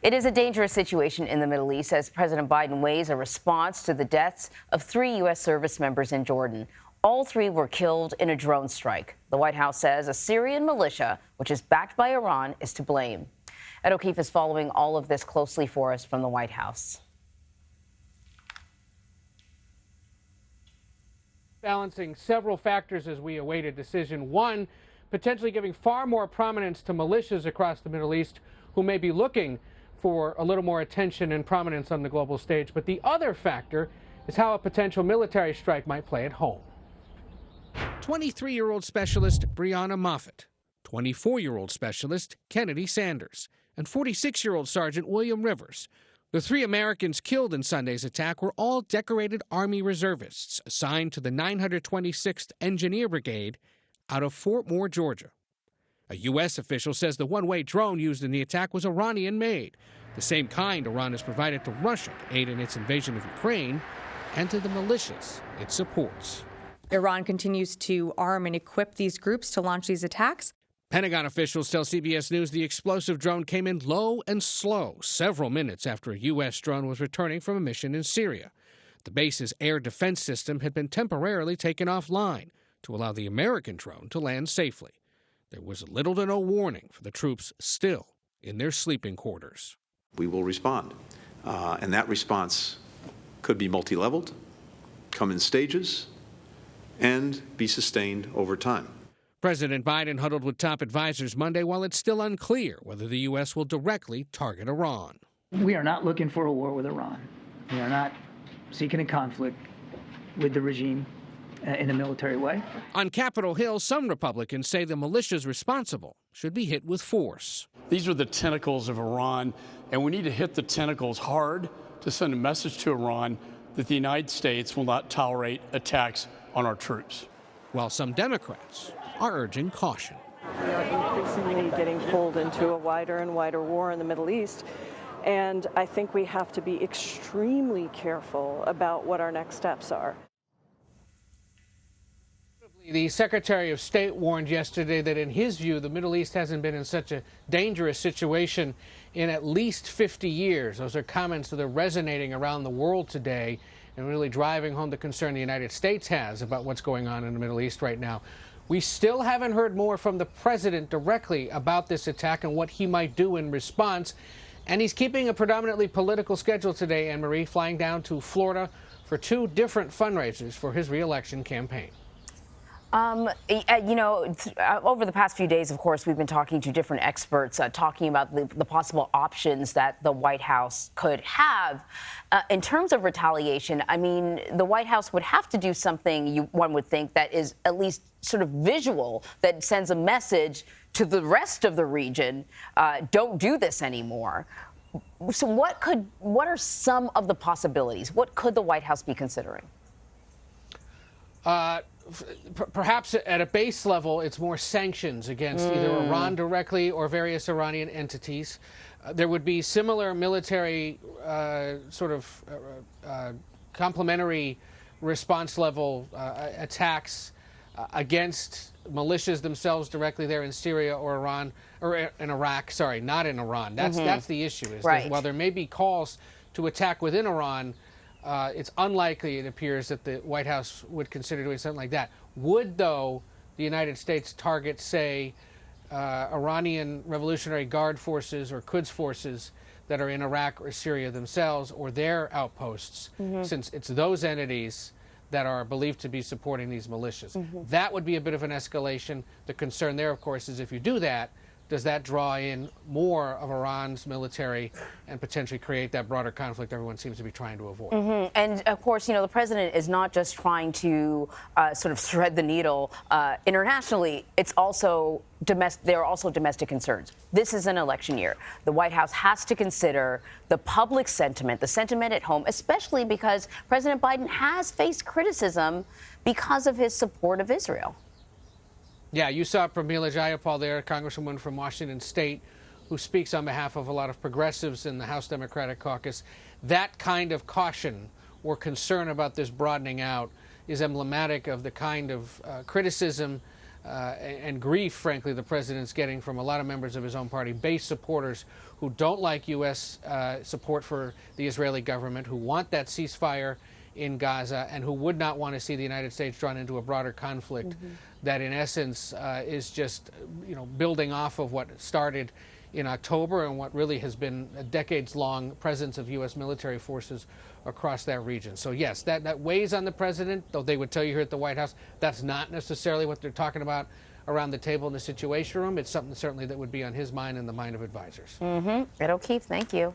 It is a dangerous situation in the Middle East as President Biden weighs a response to the deaths of 3 U.S. service members in Jordan. All 3 were killed in a drone strike. The White House says a Syrian militia, which is backed by Iran, is to blame. Ed O'Keefe is following all of this closely for us from the White House. Balancing several factors as we await a decision. One, potentially giving far more prominence to militias across the Middle East who may be looking for a little more attention and prominence on the global stage. But the other factor is how a potential military strike might play at home. 23-year-old specialist Brianna Moffett, 24-year-old specialist Kennedy Sanders, and 46-year-old Sergeant William Rivers. The 3 Americans killed in Sunday's attack were all decorated Army reservists assigned to the 926th Engineer Brigade out of Fort Moore, Georgia. A U.S. official says the one-way drone used in the attack was Iranian-made, the same kind Iran has provided to Russia to aid in its invasion of Ukraine and to the militias it supports. Iran continues to arm and equip these groups to launch these attacks. Pentagon officials tell CBS News the explosive drone came in low and slow several minutes after a U.S. drone was returning from a mission in Syria. The base's air defense system had been temporarily taken offline to allow the American drone to land safely. There was little to no warning for the troops still in their sleeping quarters. We will respond, and that response could be multi-leveled, come in stages, and be sustained over time. President Biden huddled with top advisors Monday while it's still unclear whether the U.S. will directly target Iran. We are not looking for a war with Iran. We are not seeking a conflict with the regime in a military way. On Capitol Hill, some Republicans say the militias responsible should be hit with force. These are the tentacles of Iran, and we need to hit the tentacles hard to send a message to Iran that the United States will not tolerate attacks on our troops. While some Democrats are urging caution. We are increasingly getting pulled into a wider and wider war in the Middle East, and I think we have to be extremely careful about what our next steps are. The Secretary of State warned yesterday that in his view, the Middle East hasn't been in such a dangerous situation in at least 50 years. Those are comments that are resonating around the world today and really driving home the concern the United States has about what's going on in the Middle East right now. We still haven't heard more from the president directly about this attack and what he might do in response. And he's keeping a predominantly political schedule today, Anne-Marie, flying down to Florida for 2 different fundraisers for his re-election campaign. You know, over the past few days, of course, we've been talking to different experts talking about the possible options that the White House could have. In terms of retaliation, I mean, the White House would have to do something, one would think, that is at least sort of visual, that sends a message to the rest of the region, don't do this anymore. So what are some of the possibilities? What could the White House be considering? Perhaps at a base level, it's more sanctions against either Iran directly or various Iranian entities. There would be similar military complementary response level attacks against militias themselves directly there in Syria or Iran, or in Iraq, sorry, not in Iran. That's the issue. Is right. While there may be calls to attack within Iran, it's unlikely, it appears, that the White House would consider doing something like that. Would, though, the United States target, say, Iranian Revolutionary Guard forces or Quds forces that are in Iraq or Syria themselves, or their outposts, since it's those entities that are believed to be supporting these militias? That would be a bit of an escalation. The concern there, of course, is if you do that, does that draw in more of Iran's military and potentially create that broader conflict everyone seems to be trying to avoid? And, of course, you know, the president is not just trying to sort of thread the needle internationally. It's also there are also domestic concerns. This is an election year. The White House has to consider the public sentiment, the sentiment at home, especially because President Biden has faced criticism because of his support of Israel. Yeah, you saw Pramila Jayapal there, a congresswoman from Washington State, who speaks on behalf of a lot of progressives in the House Democratic Caucus. That kind of caution or concern about this broadening out is emblematic of the kind of criticism and grief, frankly, the president's getting from a lot of members of his own party, base supporters who don't like U.S. Support for the Israeli government, who want that ceasefire in Gaza, and who would not want to see the United States drawn into a broader conflict that, in essence, is just, building off of what started in October and what really has been a decades-long presence of U.S. military forces across that region. So yes, that weighs on the president, though they would tell you here at the White House that's not necessarily what they're talking about around the table in the Situation Room. It's something certainly that would be on his mind and the mind of advisors. It'll keep. Thank you.